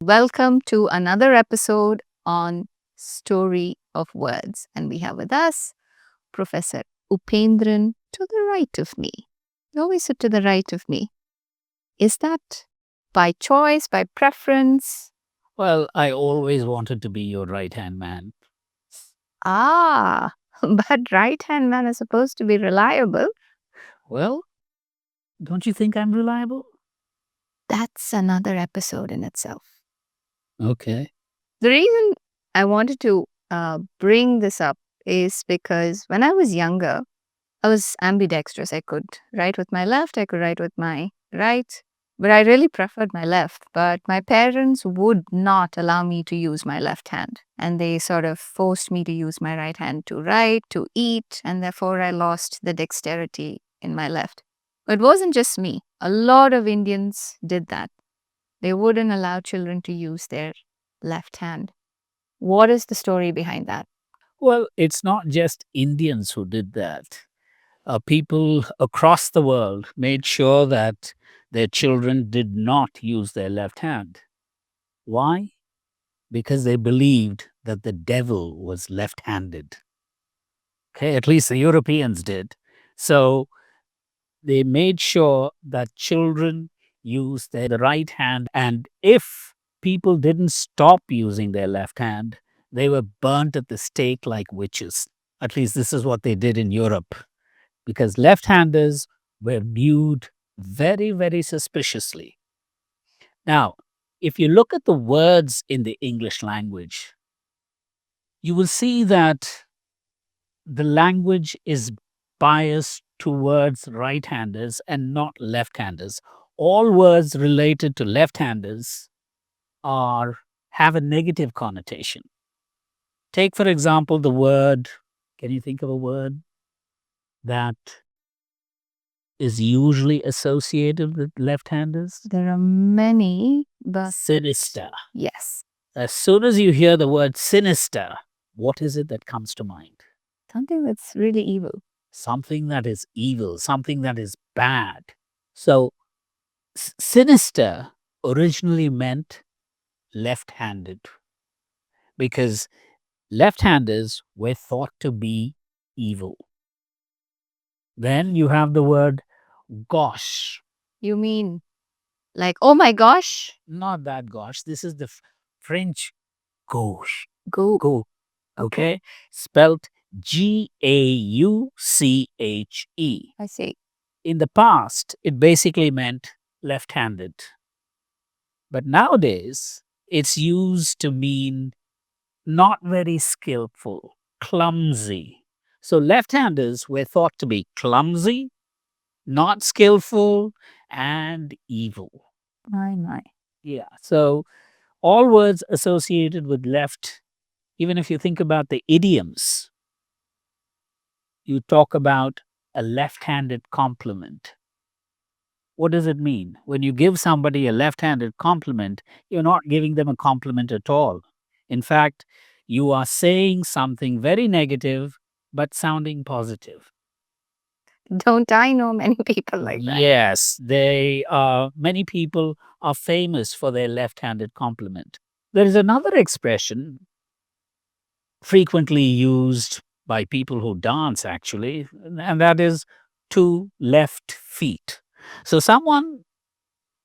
Welcome to another episode on Story of Words. And we have with us Professor Upendran to the right of me. You always sit to the right of me. Is that by choice, by preference? Well, I always wanted to be your right-hand man. Ah, but right hand man is supposed to be reliable. Well, don't you think I'm reliable? That's another episode in itself. Okay. The reason I wanted to bring this up is because when I was younger, I was ambidextrous. I could write with my left, I could write with my right, but I really preferred my left. But my parents would not allow me to use my left hand, and they sort of forced me to use my right hand to write, to eat, and therefore I lost the dexterity in my left. It wasn't just me, a lot of Indians did that. They wouldn't allow children to use their left hand. What is the story behind that? Well, it's not just Indians who did that. People across the world made sure that their children did not use their left hand. Why? Because they believed that the devil was left-handed. Okay, at least the Europeans did. So they made sure that children use their right hand. And if people didn't stop using their left hand, they were burnt at the stake like witches. At least this is what they did in Europe, because left-handers were viewed very, very suspiciously. Now, if you look at the words in the English language, you will see that the language is biased towards right-handers and not left-handers. All words related to left-handers have a negative connotation. Take, for example, the word, can you think of a word that is usually associated with left-handers? There are many, but Sinister. yes, As soon as you hear the word sinister, what is it that comes to mind? something that's really evil. Something that is evil, something that is bad. So, sinister originally meant left-handed, because left-handers were thought to be evil. Then you have the word gauche. You mean like, oh my gosh, Not that gauche. This is the French gauche. go. Go. Okay. Spelt Gauche. I say, In the past, it basically meant left-handed. But nowadays, it's used to mean not very skillful, clumsy. So left-handers were thought to be clumsy, not skillful, and evil. my. Yeah. So all words associated with left, even if you think about the idioms, you talk about a left-handed compliment. What does it mean? When you give somebody a left-handed compliment, you're not giving them a compliment at all. In fact, you are saying something very negative, but sounding positive. Don't I know many people like that? Yes, many people are famous for their left-handed compliment. There is another expression frequently used by people who dance, actually, and that is two left feet. So someone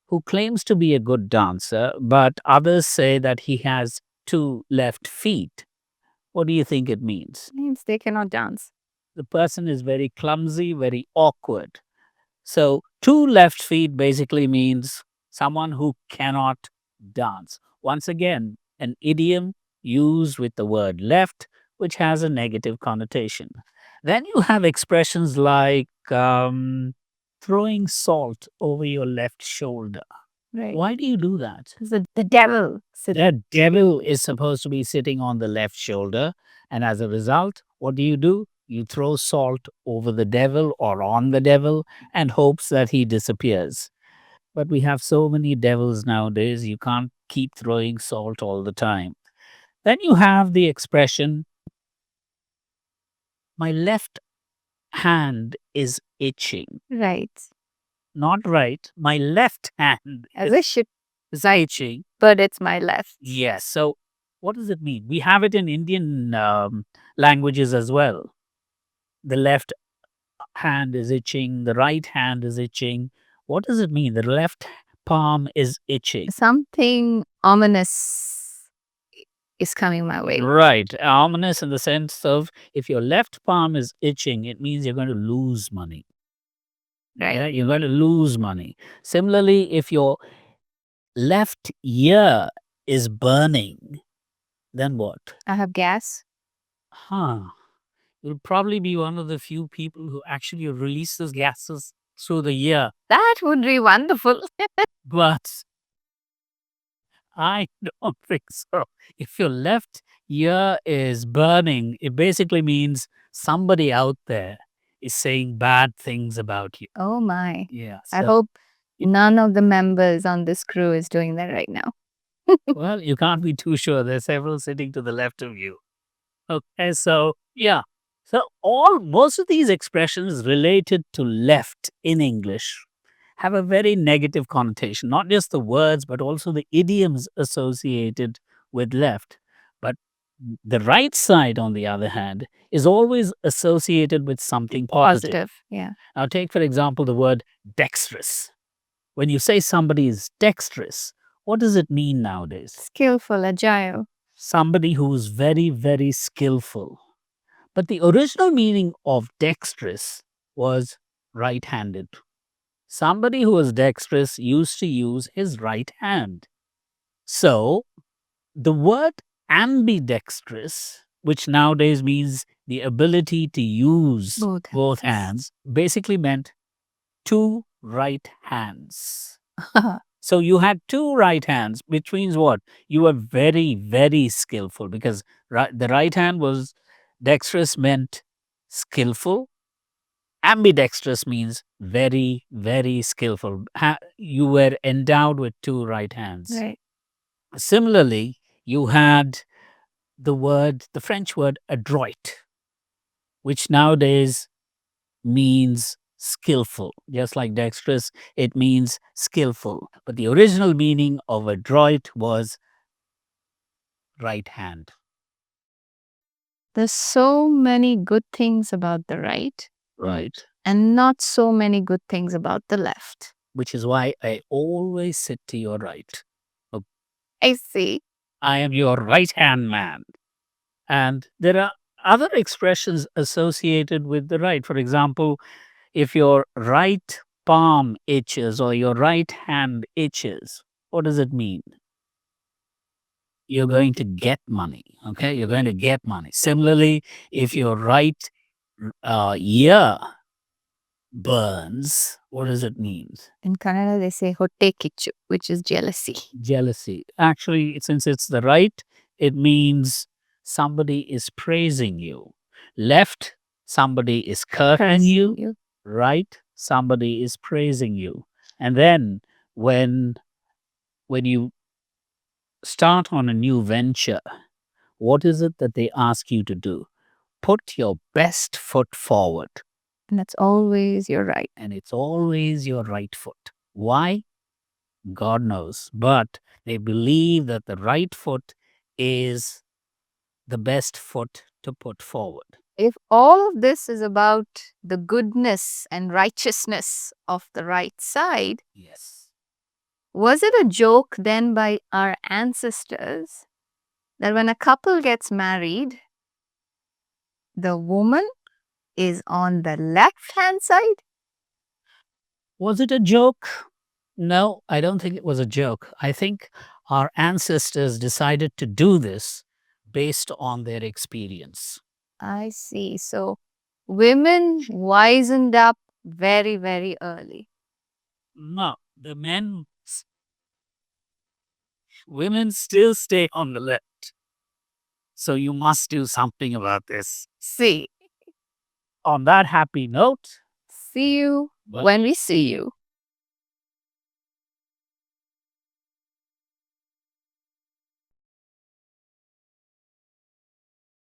who claims to be a good dancer, but others say that he has two left feet. What do you think it means? Means they cannot dance. The person is very clumsy, very awkward. So, two left feet basically means someone who cannot dance. Once again, an idiom used with the word left, which has a negative connotation. Then you have expressions like throwing salt over your left shoulder. Right. Why do you do that? The devil. The devil is supposed to be sitting on the left shoulder. And as a result, what do? You throw salt over the devil or on the devil and hopes that he disappears. But we have so many devils nowadays, you can't keep throwing salt all the time. Then you have the expression, my left hand is itching. Right. Not right, my left hand. As it should. Is that itching? but it's my left. Yes. So what does it mean? We have it in Indian languages as well. The left hand is itching, the right hand is itching. What does it mean? The left palm is itching. Something ominous is coming my way. Right. Ominous in the sense of if your left palm is itching, it means you're going to lose money. Right. Yeah, you're going to lose money. Similarly, if your left ear is burning, then what? I have gas. Huh. You'll probably be one of the few people who actually releases gases through the ear. That would be wonderful. But I don't think so. If your left ear is burning, it basically means somebody out there is saying bad things about you. Oh my. Yeah. I So, hope none of the members on this crew is doing that right now. well, you can't be too sure. There's several sitting to the left of you. Okay, so yeah. So most of these expressions related to left in English have a very negative connotation, not just the words, but also the idioms associated with left. But the right side, on the other hand, is always associated with something positive. Positive. Yeah. Now, take, for example, the word dexterous. When you say somebody is dexterous, what does it mean nowadays? Skillful, agile. Somebody who's very, very skillful. But the original meaning of dexterous was right handed. Somebody who was dexterous used to use his right hand. So the word ambidextrous, which nowadays means the ability to use both hands, basically meant two right hands. So you had two right hands, which means what? You were very, very skillful because the right hand was dexterous meant skillful. Ambidextrous means very, very skillful. You were endowed with two right hands. Right. Similarly, you had the French word adroit, which nowadays means skillful. Just like dexterous, it means skillful. But the original meaning of adroit was right hand. There's so many good things about the right Right. and not so many good things about the left. Which is why I always sit to your right. I see. I am your right hand man. And there are other expressions associated with the right. For example, if your right palm itches or your right hand itches, what does it mean? You're going to get money. Okay, you're going to get money. Similarly, if your right ear burns, what does it mean? In Kannada, they say hotte kichu, which is jealousy. Jealousy. Actually, since it's the right, it means somebody is praising you. Left, somebody is cursing you. Right, somebody is praising you. And then when you start on a new venture, what is it that they ask you to do? Put your best foot forward. And that's always your right. And it's always your right foot. Why? God knows. But they believe that the right foot is the best foot to put forward. If all of this is about the goodness and righteousness of the right side, Yes. was it a joke then by our ancestors that when a couple gets married, the woman is on the left hand side? Was it a joke? No, I don't think it was a joke. I think our ancestors decided to do this based on their experience. I see. So women wisened up very, very early. No, women still stay on the left. So you must do something about this. See. On that happy note, See you when we see you.